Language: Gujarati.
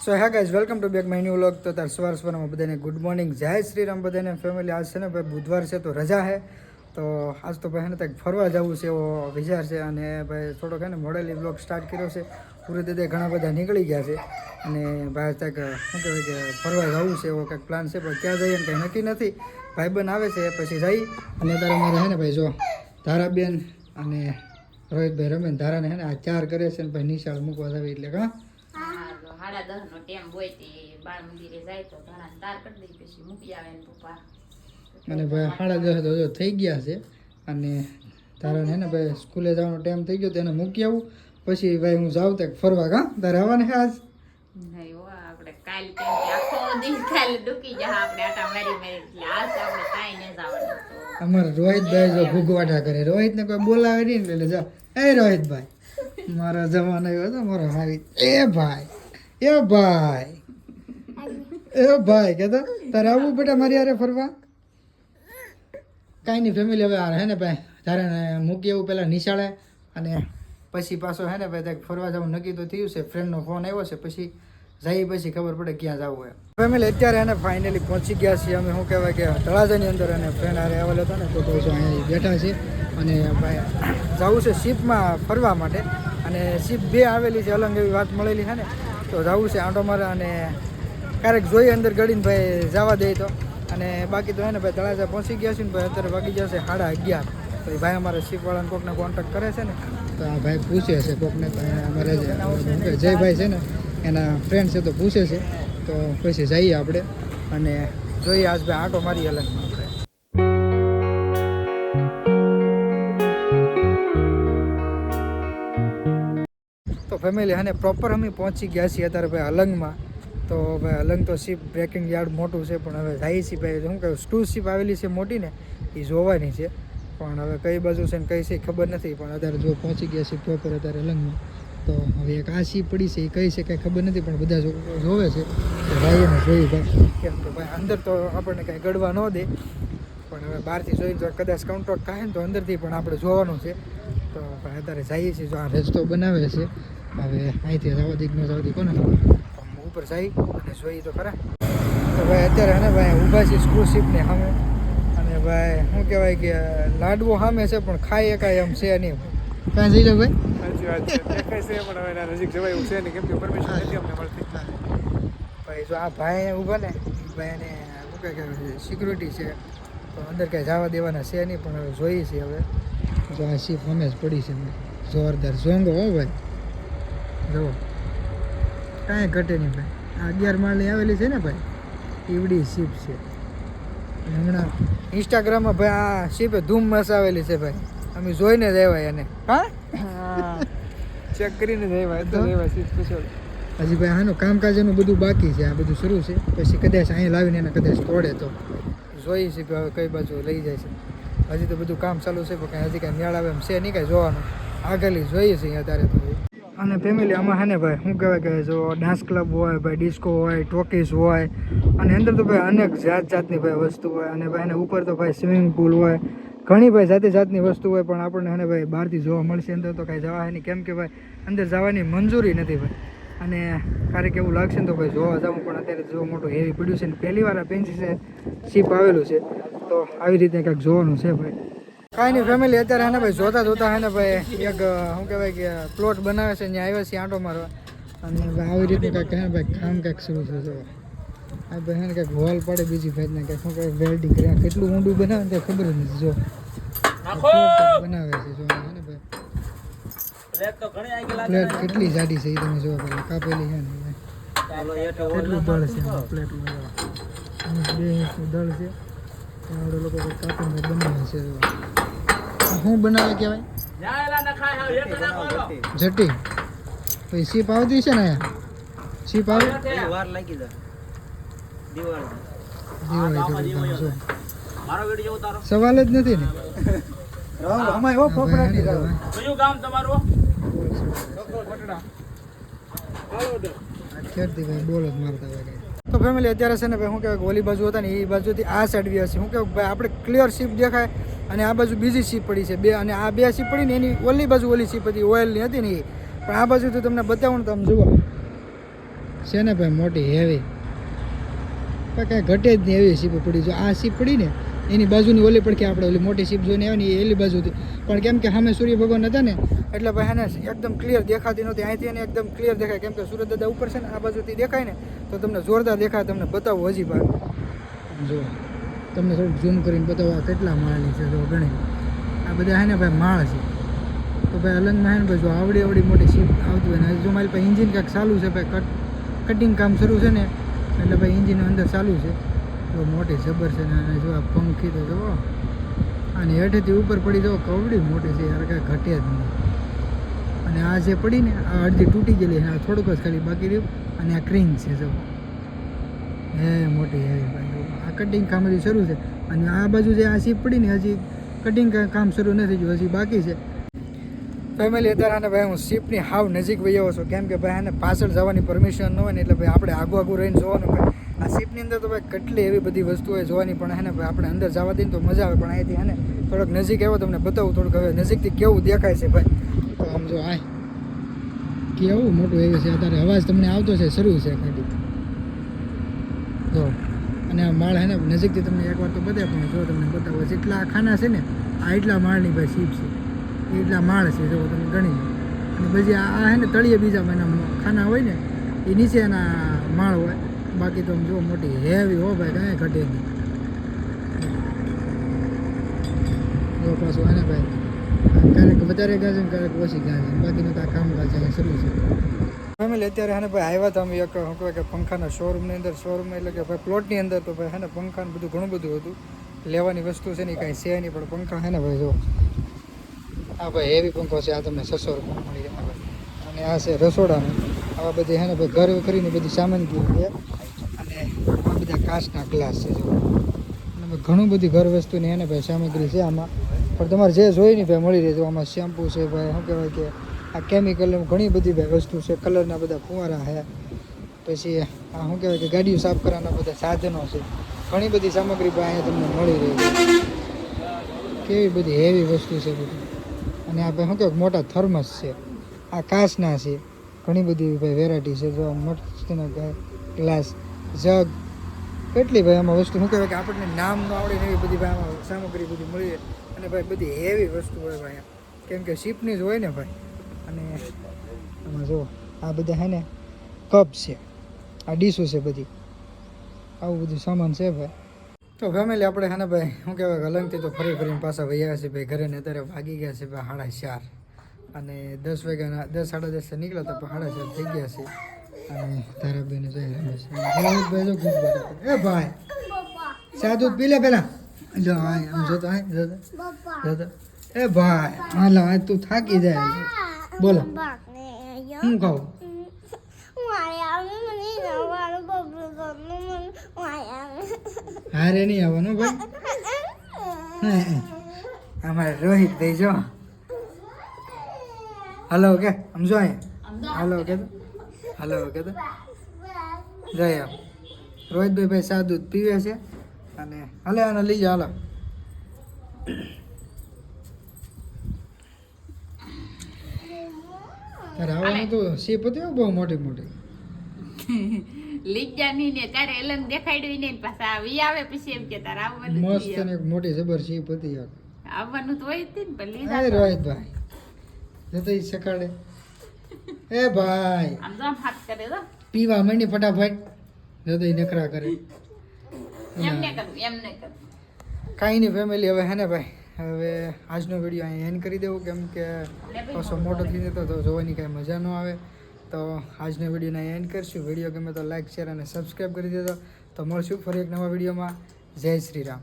So hey guys welcome to back my new vlog. તો તાર સવારમાં બધાને ગુડ મોર્નિંગ, જય શ્રી રામ બધાને ફેમિલી. આજ છે ને ભાઈ બુધવાર છે તો રજા છે, તો આજ તો ભાઈ ને કંઈક ફરવા જવું છે એવો વિચાર છે. અને ભાઈ થોડોક ને મોડેલી વ્લોગ સ્ટાર્ટ કર્યો છે. પૂરી રીતે ઘણા બધા નીકળી ગયા છે અને ભાઈ કંઈક શું કહેવાય કે ફરવા જવું છે એવો કંઈક પ્લાન છે, પણ ક્યાં જઈએ ને કંઈ નક્કી નથી. ભાઈબંધ આવે છે પછી જઈ. અને અત્યારે મારે છે ને ભાઈ જો ધારાબેન અને રોહિતભાઈ રમે ધારાને છે ને આ 4 કરે છે ને ભાઈ નિશાળ મૂકવા જાવી એટલે કાં 10:30 નો ટાઈમ હોય તે બાળ મંદિરે જાય તો ઘણા તાર કરી દઈ પછી મૂકી આવે ને પપ્પા. અને ભાઈ 10:30 તો જો થઈ ગયા છે. અને તારાને ને ભાઈ સ્કૂલે જવાનો ટાઈમ થઈ ગયો તો એને મૂકી આવું પછી ભાઈ હું જાઉં ત્યાં ફરવા. કાં તારે આવવાને છે આજ? નહીં હો, આપણે કાલ કેમ કે આખો દિવસ કાલે ડૂકી જા આપણે આટા મારી એટલે આજ આપણે કાંઈ ન જવાનું. અમારે રોહિતભાઈ જો ભૂગવાટા કરે. રોહિતને કોઈ બોલાવે નહીં એટલે જા એ રોહિતભાઈ મારો જવાનો આવ્યો હતો મારો હાવી એ ભાઈ કહેતો તારે આવવું બેટા મારી યારે ફરવા? કાંઈ નહીં ફેમિલી. હવે હે ને ભાઈ તારે મૂકી આવું પહેલાં નિશાળે અને પછી પાછો હે ને ભાઈ ત્યાં ફરવા જવું નક્કી તો થયું છે. ફ્રેન્ડનો ફોન આવ્યો છે પછી જઈ પછી ખબર પડે ક્યાં જવું હોય. ફેમિલી અત્યારે એને ફાઇનલી પહોંચી ગયા છીએ અમે. શું કહેવાય કે તળાજાની અંદર અને ફ્રેન્ડ હારે આવેલો હતો ને તો પછી અહીંયા બેઠા છે. અને ભાઈ જવું છે શિપમાં ફરવા માટે. અને શિપ 2 આવેલી છે, અલગ એવી વાત મળેલી છે ને, તો જવું છે આંટો મારે. અને ક્યારેક જોઈએ અંદર ગળીને ભાઈ જવા દે તો. અને બાકી તો હે ને ભાઈ તળાજા પહોંચી ગયા છે ને ભાઈ અત્યારે વાગી જશે 11:30. તો ભાઈ અમારે શિપવાળાને કોકને કોન્ટેક્ટ કરે છે ને તો આ ભાઈ પૂછે છે કોકને. અમારે જયભાઈ છે ને એના ફ્રેન્ડ છે તો પૂછે છે. તો પછી જઈએ આપણે અને જોઈએ આજ ભાઈ આંટો મારી અલગમાં આપણે. તો ફેમિલી અને પ્રોપર અમે પહોંચી ગયા છીએ અત્યારે ભાઈ અલંગમાં. તો ભાઈ અલંગ તો શિપ બ્રેકિંગ યાર્ડ મોટું છે, પણ હવે જઈએ છીએ ભાઈ શું કહે સ્ટુ શિપ આવેલી છે મોટી ને એ જોવાની છે, પણ હવે કઈ બાજુ છે ને કઈ છે ખબર નથી. પણ અત્યારે જો પહોંચી ગયા છીએ પ્રોપર અત્યારે અલંગમાં. તો હવે એક આ શિપ પડી છે એ કઈ છે કાંઈ ખબર નથી, પણ બધા જોવે છે ભાઈ એને જોઈ ભાઈ. કેમ કે ભાઈ અંદર તો આપણને કાંઈ ગળવા ન દે, પણ હવે બહારથી જોઈને જો કદાચ કાઉન્ટર થાય ને તો અંદરથી પણ આપણે જોવાનું છે. તો ભાઈ અત્યારે જઈએ છીએ. જો આ રસ્તો બનાવે છે, હવે અહીંથી જવા દીક ન જવા દી કોને ઉપર જઈ અને જોઈ તો ખરા. તો ભાઈ અત્યારે ને ભાઈ ઊભા છે સ્ક્રૂશીપને સામે. અને ભાઈ શું કહેવાય કે લાડવો સામે છે પણ ખાઈ એકાય એમ છે નહીં. કાં જઈ લો ભાઈ? સાચી વાત છે, દેખાય છે પણ હવે એના નજીક જવાય એવું છે નહીં, કેમ કે પરમિશન નથી અમને મળતી. ભાઈ જો આ ભાઈ ઊભા ને ભાઈ એને શું કહે કે સિક્યુરિટી છે, તો અંદર કાંઈ જવા દેવાના છે નહીં. પણ હવે જોઈએ છીએ. હવે જો આ શીપ અમે જ પડી છે જોરદાર ઝોંગો હો ભાઈ. જો કાંઈ ઘટે નહીં ભાઈ. આ 11 માળની આવેલી છે ને ભાઈ, ઈવડી શીપ છે. હમણાં ઇન્સ્ટાગ્રામમાં ભાઈ આ શીપે ધૂમ મચાવેલી છે ભાઈ. અમે જોઈને જ આવ્યા એને. હા ચેક કરીને જ આવ્યા તો શીપ સ્પેશિયલ. હજી ભાઈ આનું કામકાજ એનું બધું બાકી છે, આ બધું શરૂ છે. પછી કદાચ અહીં લાવીને એને કદાચ તોડે તો જોઈએ છે કે હવે કઈ બાજુ લઈ જાય છે. હજી તો બધું કામ ચાલુ છે, પણ હજી કાંઈ મેળ આવે એમ છે નહીં કાંઈ જોવાનું. આગળ જોઈએ છીએ અત્યારે તો. અને ફેમિલી આમાં હે ને ભાઈ શું કહેવાય કે જો ડાન્સ ક્લબ હોય ભાઈ, ડિસ્કો હોય, ટોકીઝ હોય, અને અંદર તો ભાઈ અનેક જાતની ભાઈ વસ્તુ હોય. અને ભાઈ એને ઉપર તો ભાઈ સ્વિમિંગ પુલ હોય, ઘણી ભાઈ જાતની વસ્તુ હોય. પણ આપણને હે ને ભાઈ બહારથી જોવા મળશે, અંદર તો કાંઈ જવા નહીં, કેમ કે ભાઈ અંદર જવાની મંજૂરી નથી ભાઈ. અને ક્યારેક એવું લાગશે ને તો ભાઈ જોવા જવું, પણ અત્યારે જો મોટું હેવી પડ્યું છે ને પહેલી વાર આ પેન્સી શીપ આવેલું છે, તો આવી રીતે કંઈક જોવાનું છે ભાઈ. કાંઈ નહીં ફેમિલી અત્યારે હે ને ભાઈ જોતા હે ને ભાઈ એક શું કહેવાય કે પ્લોટ બનાવે છે, ત્યાં આવ્યા છીએ આંટો મારવા. અને ભાઈ આવી રીતે કંઈક હે ને ભાઈ કામ કંઈક શરૂ છે. જો આ ભાઈ હે ને કંઈક વોલ પડે બીજી ભાઈને કંઈક શું કહેવાય વેલ્ડિંગ કરે. કેટલું ઊંડું બનાવે ને તે ખબર જ નથી. જો બનાવે છે જો હે ને ભાઈ પ્લેટ કેટલી જાડી છે એ તમે જોવા પેલા કાપેલી છે ને કેટલું દળ છે પ્લેટ બે ઇંચનું દળ છે. આવડે લોકો કાપીને બનાવે છે. શું બનાવે કહેવાય જટી. પછી શીપ આવતી છે ને અહીંયા શીપ આવે દિવાળી સવાલ જ નથી ને. બોલ જ મારતા હોય. તો ફેમિલી અત્યારે છે ને ભાઈ શું કહેવાય ઓલી બાજુ હતા ને એ બાજુથી આ સાઈડ બી હશે. શું કહેવાય ભાઈ આપણે ક્લિયર શીપ દેખાય અને આ બાજુ બીજી શીપ પડી છે બે. અને આ 2 શીપ પડી ને એની ઓલી બાજુ ઓલી શીપ હતી ઓઇલની હતી ને એ. પણ આ બાજુથી તમને બતાવું ને તમે જુઓ છે ને ભાઈ મોટી હેવી પણ કાંઈ ઘટે જ નહીં એવી સીપ પડી. જો આ સીપ પડી ને એની બાજુની ઓલી પડખી આપણે ઓલી મોટી સીપ જોઈને આવે ને એ એલી બાજુથી, પણ કેમ કે સામે સૂર્ય ભગવાન હતા ને એટલે ભાઈ એને એકદમ ક્લિયર દેખાતી નહોતી. અહીંથી એને એકદમ ક્લિયર દેખાય, કેમ કે સૂરજ દાદા ઉપર છે ને આ બાજુથી દેખાય ને તો તમને જોરદાર દેખાય. તમને બતાવું હજી ભાઈ, જો તમને થોડુંક ઝૂમ કરીને બતાવો આ કેટલા માળની છે. જો ગણી આ બધા હે ને ભાઈ માળ છે. તો ભાઈ અલંગમાં હે ને ભાઈ જો આવડી મોટી સીપ આવતી હોય ને જો મારી પાસે ઇન્જિન કાંઈક ચાલુ છે ભાઈ, કટિંગ કામ શરૂ છે ને એટલે ભાઈ ઇન્જિન અંદર ચાલુ છે. તો મોટી જબર છે ને અને જો આ પંખી તો જુઓ અને હેઠેથી ઉપર પડી જવો કવડી મોટી છે યાર, કાંઈ ઘટે જ નહીં. અને આ જે પડી ને આ અડધી તૂટી ગયેલી છે, આ થોડુંક જ ખાલી બાકી રહ્યું. અને આ ક્રીન છે જો હે મોટી હે ભાઈ, આ કટિંગ કામ હજી શરૂ છે. અને આ બાજુ જે આ સીપ પડી ને હજી કટિંગ કામ શરૂ નથી થયું, હજી બાકી છે. ફેમિલી અત્યારે આને ભાઈ હું સીપની હાવ નજીક વહી આવ્યો છું, કેમ કે ભાઈ આને પાછળ જવાની પરમિશન ન હોય ને એટલે ભાઈ આપણે આગું રહીને જોવાનું. ભાઈ આ સીપની અંદર તો ભાઈ કેટલી એવી બધી વસ્તુ હોય જોવાની, પણ હે ને ભાઈ આપણે અંદર જવા દઈએ તો મજા આવે. પણ અહીંથી હે ને થોડોક નજીક આવ્યો તમને બતાવું થોડુંક હવે નજીકથી કેવું દેખાય છે ભાઈ. તો આમ જો આ કેવું મોટું એવી છે, અત્યારે અવાજ તમને આવતો છે શરૂ છે ખાલી જો. અને આ માળ હે ને નજીકથી તમને એકવાર તો બતાવે, પણ જો તમને બતાવો જેટલા ખાના છે ને આ એટલા માળની ભાઈ સીપ છે, એટલા માળ છે જો તમે ગણી લો. અને પછી આ હે ને તળિયે બીજા એના ખાના હોય ને એ નીચે એના માળ હોય. બાકી તો જો મોટી હેવી હો ભાઈ, કાંઈ ઘટે નહીં. જો પાછું આને ભાઈ ક્યારેક વધારે ગાજે ને ક્યારેક ઓછી ગાજે, બાકીનું તો આ કામકાજ ચાલે શરૂ છે. ફેમિલી અત્યારે હે ને ભાઈ આવ્યા હતા અમે એક શું કહેવાય કે પંખાના શોરૂમની અંદર, શોરૂમ એટલે કે ભાઈ પ્લોટની અંદર. તો ભાઈ હે ને પંખાનું બધું ઘણું બધું હતું, લેવાની વસ્તુ છે ને કાંઈ છે નહીં, પણ પંખા હે ને ભાઈ જો આ ભાઈ હેવી પંખો છે. આ તમને 600 રૂપિયા મળી જાય ભાઈ. અને આ છે રસોડાનું, આવા બધી હે ને ભાઈ ઘર કરીને બધી સામાનગી છે. અને આ બધા કાચના ગ્લાસ છે જો, અને ઘણું બધી ઘર વસ્તુની હે ને ભાઈ સામગ્રી છે આમાં. પણ તમારે જે જોઈ ને ભાઈ મળી રહે. જો આમાં શેમ્પૂ છે ભાઈ, શું કહેવાય કે આ કેમિકલ ઘણી બધી ભાઈ વસ્તુ છે, કલરના બધા ફુવારા છે. પછી આ શું કહેવાય કે ગાડીઓ સાફ કરવાના બધા સાધનો છે, ઘણી બધી સામગ્રી ભાઈ અહીંયા તમને મળી રહી છે. કેવી બધી હેવી વસ્તુ છે બધી. અને આ ભાઈ શું કહેવાય મોટા થર્મસ છે, આ કાચના છે, ઘણી બધી ભાઈ વેરાયટી છે. જો મસ્તીના ગ્લાસ, જગ, કેટલી ભાઈ આમાં વસ્તુ શું કહેવાય કે આપણને નામ ન આવડે ને એવી બધી ભાઈ આમાં સામગ્રી બધી મળી રહે. અને ભાઈ બધી હેવી વસ્તુ હોય ભાઈ, કેમ કે શીપની જ હોય ને ભાઈ. અને આમાં જો આ બધા હે ને કપ છે, આ ડીશો છે બધી, આવું બધું સામાન છે ભાઈ. તો ફેમિલી આપણે હે ને ભાઈ શું કહેવાય અલંગથી તો ફરીને પાછા વહ્યા છે ભાઈ ઘરે ને. અત્યારે વાગી ગયા છે ભાઈ 4:30 અને 10 વાગ્યાના 10 સાડા 10 નીકળ્યા હતા પણ 4:30 થઈ ગયા છે. અને તારા બેને જોઈ ભાઈ જો ખૂબ એ ભાઈ ચા દૂધ પી લે પેલા. જો આમ જોતો જોતો એ ભાઈ હાલો આજ તું થાકી જાય. બોલો હું કહું હારે નહીં આવવાનું ભાઈ. અમારે રોહિત ભાઈ જો હલો કે સમજો અહીંયા હલો કે હલો કે તો જય આમ રોહિતભાઈ ભાઈ સા દૂધ પીવે છે. અને હાલે આને લઈ જાઓ હાલો. તારે આવવાનું તો સીપ હતી બહુ મોટી મોટી લીજાની ને તારે એલંગ દેખાડ્યું ને પાછા આવી આવે પછી એમ કે તારે આવવાનું મસ્ત અને મોટી જબર સીપ હતી યાર. આવવાનું તો હોય જ ને પણ એ લીધા રોહિતભાઈ જતો સકાળે એ ભાઈ આમ તો આમ હાથ કરે તો પીવા માંડી ફટાફટ જતો નખરા કરે. એમને કરું એમને કરું કાંઈ નહીં ફેમિલી હવે હે ને ભાઈ હવે આજનો વિડીયો અહીં એન્ડ કરી દેવું, કેમ કે પાછો મોટો થઈ જતો તો જોવાની કાંઈ મજા ન આવે. તો આજનો વિડીયોને અહીં એન્ડ કરશું. વિડીયો ગમે તો લાઈક શેર અને સબસ્ક્રાઈબ કરી દેજો. તો મળશું ફરી એક નવા વિડીયોમાં. જય શ્રી રામ.